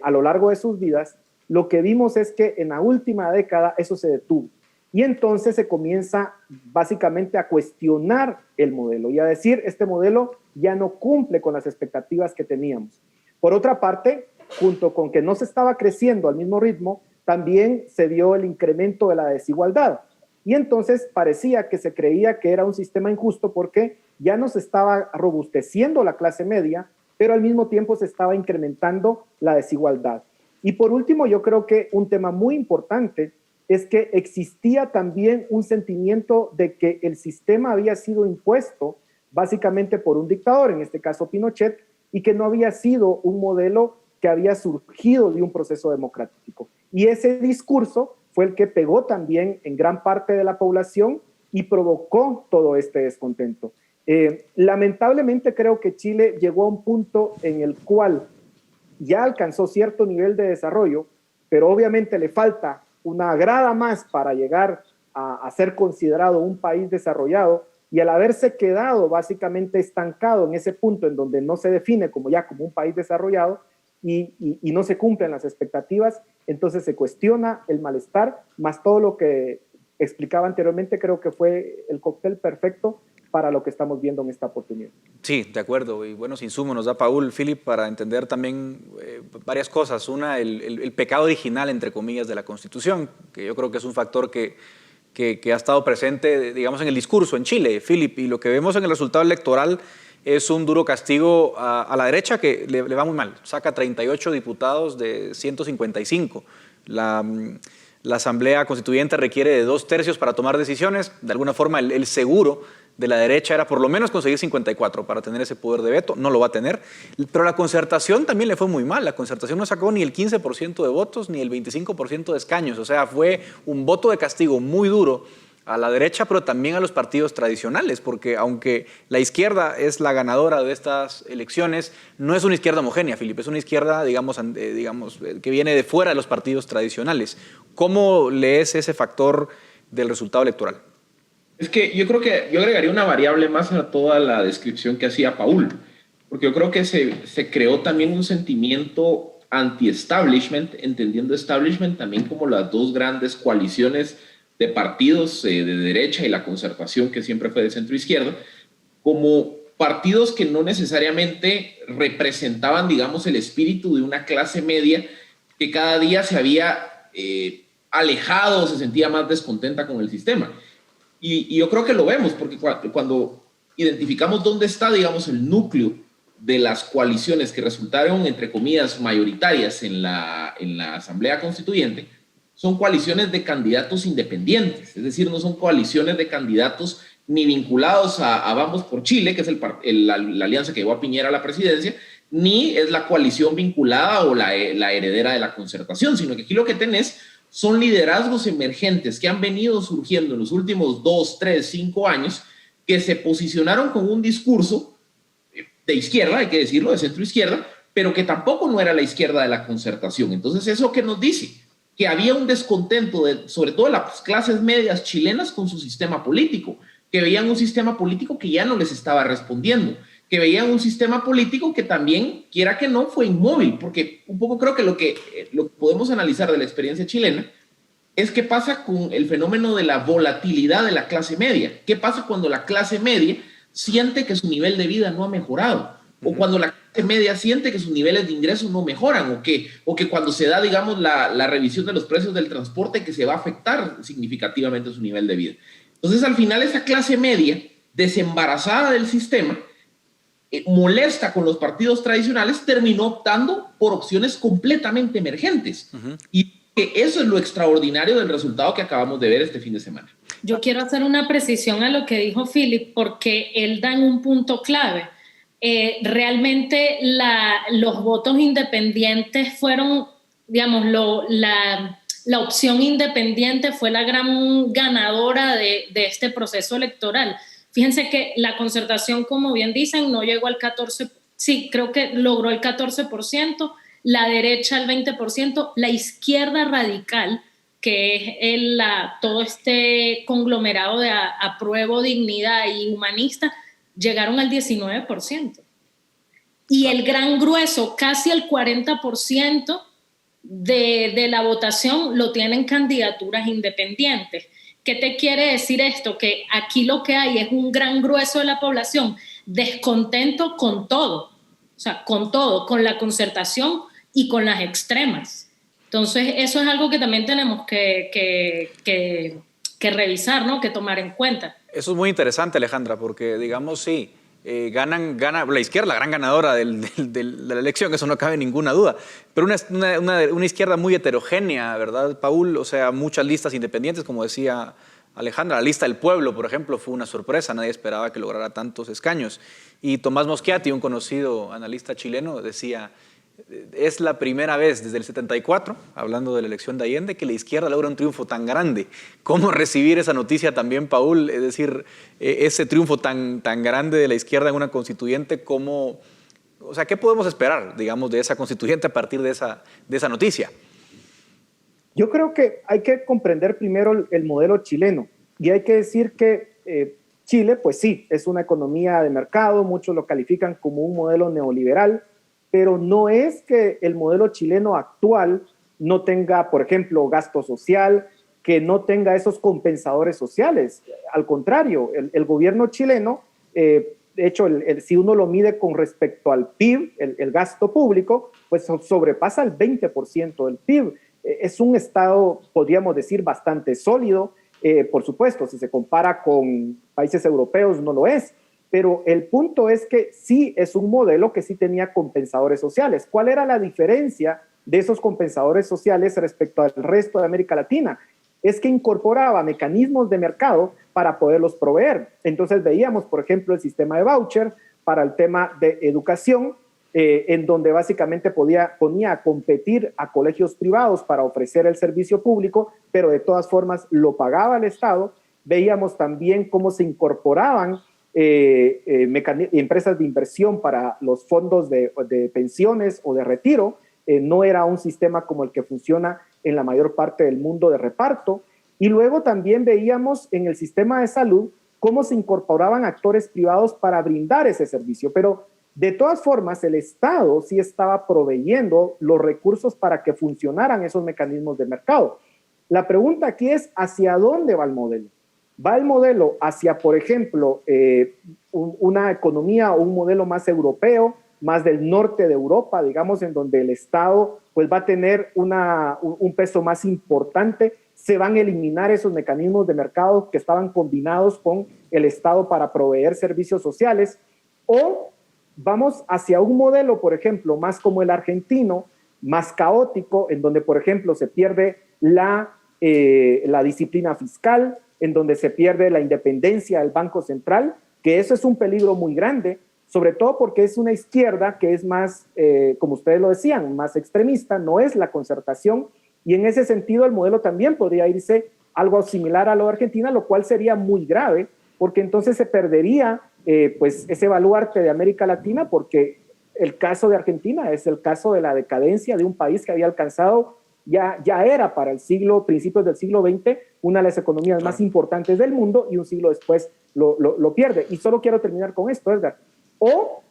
a lo largo de sus vidas, lo que vimos es que en la última década eso se detuvo. Y entonces se comienza básicamente a cuestionar el modelo y a decir, este modelo ya no cumple con las expectativas que teníamos. Por otra parte, junto con que no se estaba creciendo al mismo ritmo, también se dio el incremento de la desigualdad. Y entonces parecía que se creía que era un sistema injusto porque ya no se estaba robusteciendo la clase media, pero al mismo tiempo se estaba incrementando la desigualdad. Y por último, yo creo que un tema muy importante es que existía también un sentimiento de que el sistema había sido impuesto básicamente por un dictador, en este caso Pinochet, y que no había sido un modelo que había surgido de un proceso democrático. Y ese discurso fue el que pegó también en gran parte de la población y provocó todo este descontento. Lamentablemente creo que Chile llegó a un punto en el cual ya alcanzó cierto nivel de desarrollo, pero obviamente le falta una grada más para llegar a ser considerado un país desarrollado, y al haberse quedado básicamente estancado en ese punto en donde no se define como un país desarrollado y no se cumplen las expectativas, entonces se cuestiona el malestar, más todo lo que explicaba anteriormente, creo que fue el cóctel perfecto para lo que estamos viendo en esta oportunidad. Sí, de acuerdo. Y buenos insumos nos da Paul, Philip, para entender también varias cosas. Una, el pecado original, entre comillas, de la Constitución, que yo creo que es un factor que ha estado presente, digamos, en el discurso en Chile, Philip, y lo que vemos en el resultado electoral es un duro castigo a la derecha que le va muy mal. Saca 38 diputados de 155. La Asamblea Constituyente requiere de 2/3 para tomar decisiones. De alguna forma, el seguro de la derecha era por lo menos conseguir 54 para tener ese poder de veto. No lo va a tener. Pero la Concertación también le fue muy mal. La Concertación no sacó ni el 15% de votos ni el 25% de escaños. O sea, fue un voto de castigo muy duro a la derecha, pero también a los partidos tradicionales, porque aunque la izquierda es la ganadora de estas elecciones, no es una izquierda homogénea, Felipe, es una izquierda, digamos, que viene de fuera de los partidos tradicionales. ¿Cómo lees ese factor del resultado electoral? Es que yo creo que yo agregaría una variable más a toda la descripción que hacía Paul, porque yo creo que se creó también un sentimiento anti-establishment, entendiendo establishment también como las dos grandes coaliciones de partidos de derecha y la Concertación, que siempre fue de centro-izquierda, como partidos que no necesariamente representaban, digamos, el espíritu de una clase media que cada día se había alejado, se sentía más descontenta con el sistema. Y yo creo que lo vemos, porque cuando identificamos dónde está, digamos, el núcleo de las coaliciones que resultaron, entre comillas, mayoritarias en la Asamblea Constituyente, son coaliciones de candidatos independientes, es decir, no son coaliciones de candidatos ni vinculados a Vamos por Chile, que es la alianza que llevó a Piñera a la presidencia, ni es la coalición vinculada o la heredera de la Concertación, sino que aquí lo que tenés son liderazgos emergentes que han venido surgiendo en los últimos 2, 3, 5 años, que se posicionaron con un discurso de izquierda, hay que decirlo, de centro izquierda, pero que tampoco no era la izquierda de la Concertación. Entonces, ¿eso qué nos dice? Que había un descontento, sobre todo de las clases medias chilenas, con su sistema político, que veían un sistema político que ya no les estaba respondiendo, que veían un sistema político que también, quiera que no, fue inmóvil, porque un poco creo que lo que podemos analizar de la experiencia chilena es qué pasa con el fenómeno de la volatilidad de la clase media. ¿Qué pasa cuando la clase media siente que su nivel de vida no ha mejorado? O cuando la clase media siente que sus niveles de ingresos no mejoran, o que cuando se da, digamos, la revisión de los precios del transporte, que se va a afectar significativamente su nivel de vida. Entonces, al final, esa clase media, desembarazada del sistema, molesta con los partidos tradicionales, terminó optando por opciones completamente emergentes. Y eso es lo extraordinario del resultado que acabamos de ver este fin de semana. Yo quiero hacer una precisión a lo que dijo Philip, porque él da en un punto clave. Realmente los votos independientes fueron, digamos, la opción independiente fue la gran ganadora de este proceso electoral. Fíjense que la Concertación, como bien dicen, no llegó al 14%, sí, creo que logró el 14%, la derecha el 20%, la izquierda radical, que es todo este conglomerado de apruebo, dignidad y humanista, llegaron al 19%. Y el gran grueso, casi el 40% de la votación lo tienen candidaturas independientes. ¿Qué te quiere decir esto? Que aquí lo que hay es un gran grueso de la población descontento con todo, o sea, con todo, con la Concertación y con las extremas. Entonces, eso es algo que también tenemos que revisar, ¿no? Que tomar en cuenta. Eso es muy interesante, Alejandra, porque, digamos, sí, gana la izquierda, la gran ganadora de la elección, eso no cabe ninguna duda, pero una izquierda muy heterogénea, ¿verdad, Paul? O sea, muchas listas independientes, como decía Alejandra. La lista del pueblo, por ejemplo, fue una sorpresa, nadie esperaba que lograra tantos escaños. Y Tomás Moschiatti, un conocido analista chileno, decía: es la primera vez desde el 74, hablando de la elección de Allende, que la izquierda logra un triunfo tan grande. ¿Cómo recibir esa noticia también, Paul? Es decir, ese triunfo tan grande de la izquierda en una constituyente, ¿cómo, o sea, qué podemos esperar, digamos, de esa constituyente a partir de esa noticia? Yo creo que hay que comprender primero el modelo chileno, y hay que decir que Chile, pues sí, es una economía de mercado, muchos lo califican como un modelo neoliberal, pero no es que el modelo chileno actual no tenga, por ejemplo, gasto social, que no tenga esos compensadores sociales. Al contrario, el gobierno chileno De hecho, si uno lo mide con respecto al PIB, el gasto público, pues sobrepasa el 20% del PIB. Es un Estado, podríamos decir, bastante sólido. Por supuesto, si se compara con países europeos, no lo es. Pero el punto es que sí es un modelo que sí tenía compensadores sociales. ¿Cuál era la diferencia de esos compensadores sociales respecto al resto de América Latina? Es que incorporaba mecanismos de mercado para poderlos proveer. Entonces veíamos, por ejemplo, el sistema de voucher para el tema de educación, en donde básicamente ponía a competir a colegios privados para ofrecer el servicio público, pero de todas formas lo pagaba el Estado. Veíamos también cómo se incorporaban empresas de inversión para los fondos de pensiones o de retiro. No era un sistema como el que funciona en la mayor parte del mundo de reparto. Y luego también veíamos en el sistema de salud cómo se incorporaban actores privados para brindar ese servicio. Pero de todas formas, el Estado sí estaba proveyendo los recursos para que funcionaran esos mecanismos de mercado. La pregunta aquí es, ¿hacia dónde va el modelo? ¿Va el modelo hacia, por ejemplo, una economía o un modelo más europeo, más del norte de Europa, digamos, en donde el Estado pues, va a tener un peso más importante? ¿Se van a eliminar esos mecanismos de mercado que estaban combinados con el Estado para proveer servicios sociales? ¿O vamos hacia un modelo, por ejemplo, más como el argentino, más caótico, en donde, por ejemplo, se pierde la disciplina fiscal, en donde se pierde la independencia del Banco Central, que eso es un peligro muy grande, sobre todo porque es una izquierda que es más, como ustedes lo decían, más extremista, no es la concertación, y en ese sentido el modelo también podría irse algo similar a lo de Argentina, lo cual sería muy grave, porque entonces se perdería pues ese baluarte de América Latina, porque el caso de Argentina es el caso de la decadencia de un país que había alcanzado, ya era para principios del siglo XX, una de las economías más importantes del mundo, y un siglo después lo pierde. Y solo quiero terminar con esto, Edgar. O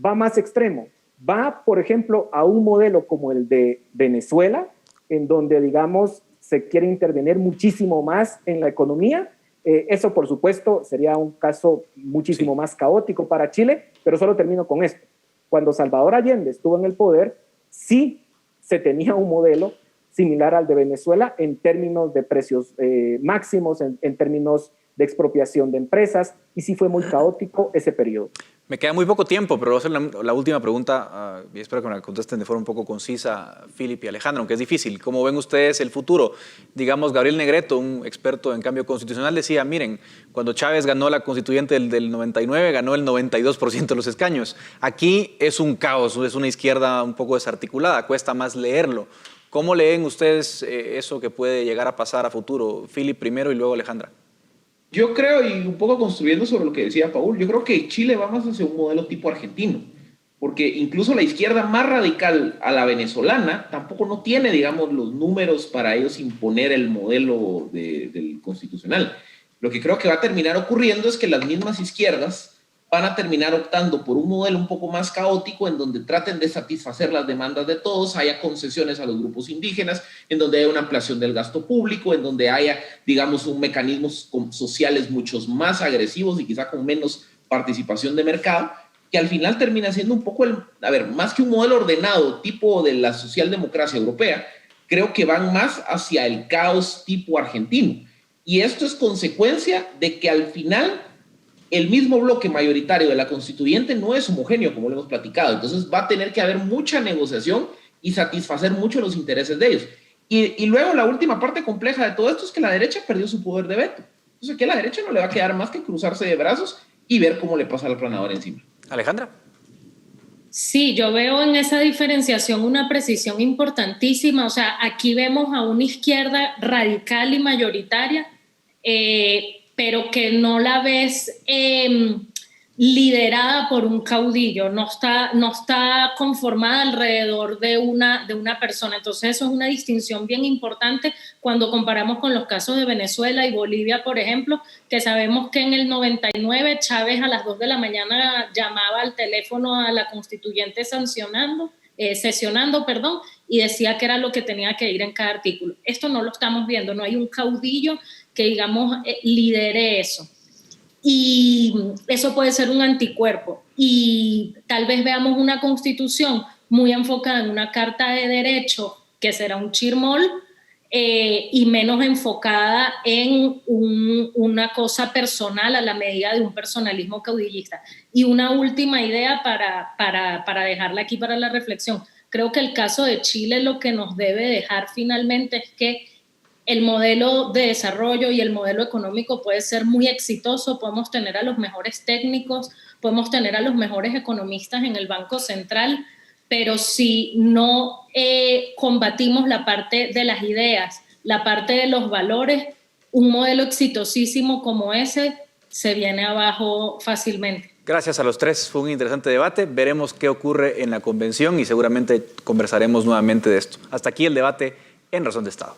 va más extremo, va, por ejemplo, a un modelo como el de Venezuela, en donde, digamos, se quiere intervenir muchísimo más en la economía. Eso, por supuesto, sería un caso muchísimo más caótico para Chile, pero solo termino con esto. Cuando Salvador Allende estuvo en el poder, sí se tenía un modelo similar al de Venezuela en términos de precios máximos, en términos de expropiación de empresas, y sí fue muy caótico ese periodo. Me queda muy poco tiempo, pero voy a hacer la última pregunta y espero que me la contesten de forma un poco concisa, Philip y Alejandro, aunque es difícil. ¿Cómo ven ustedes el futuro? Digamos, Gabriel Negreto, un experto en cambio constitucional, decía, miren, cuando Chávez ganó la constituyente del 99, ganó el 92% de los escaños. Aquí es un caos, es una izquierda un poco desarticulada, cuesta más leerlo. ¿Cómo leen ustedes eso que puede llegar a pasar a futuro? Philip primero y luego Alejandra. Yo creo, y un poco construyendo sobre lo que decía Paul, yo creo que Chile va más hacia un modelo tipo argentino, porque incluso la izquierda más radical a la venezolana tampoco no tiene, digamos, los números para ellos imponer el modelo del constitucional. Lo que creo que va a terminar ocurriendo es que las mismas izquierdas van a terminar optando por un modelo un poco más caótico en donde traten de satisfacer las demandas de todos, haya concesiones a los grupos indígenas, en donde haya una ampliación del gasto público, en donde haya, digamos, un mecanismos sociales muchos más agresivos y quizá con menos participación de mercado, que al final termina siendo un poco, más que un modelo ordenado tipo de la socialdemocracia europea, creo que van más hacia el caos tipo argentino. Y esto es consecuencia de que al final el mismo bloque mayoritario de la constituyente no es homogéneo, como lo hemos platicado. Entonces va a tener que haber mucha negociación y satisfacer mucho los intereses de ellos. Y luego la última parte compleja de todo esto es que la derecha perdió su poder de veto. Entonces aquí a la derecha no le va a quedar más que cruzarse de brazos y ver cómo le pasa al aplanador encima. Alejandra. Sí, yo veo en esa diferenciación una precisión importantísima. O sea, aquí vemos a una izquierda radical y mayoritaria, pero que no la ves liderada por un caudillo, no está conformada alrededor de una persona. Entonces eso es una distinción bien importante cuando comparamos con los casos de Venezuela y Bolivia, por ejemplo, que sabemos que en el 99 Chávez a las 2 de la mañana llamaba al teléfono a la constituyente sesionando, y decía que era lo que tenía que ir en cada artículo. Esto no lo estamos viendo, no hay un caudillo que, digamos, lidere eso. y eso puede ser un anticuerpo. Y tal vez veamos una constitución muy enfocada en una carta de derechos, que será un chirmol, y menos enfocada en una cosa personal a la medida de un personalismo caudillista. Y una última idea para dejarla aquí para la reflexión. Creo que el caso de Chile lo que nos debe dejar finalmente es que el modelo de desarrollo y el modelo económico puede ser muy exitoso, podemos tener a los mejores técnicos, podemos tener a los mejores economistas en el Banco Central, pero si no combatimos la parte de las ideas, la parte de los valores, un modelo exitosísimo como ese se viene abajo fácilmente. Gracias a los tres, fue un interesante debate. Veremos qué ocurre en la convención y seguramente conversaremos nuevamente de esto. Hasta aquí el debate en Razón de Estado.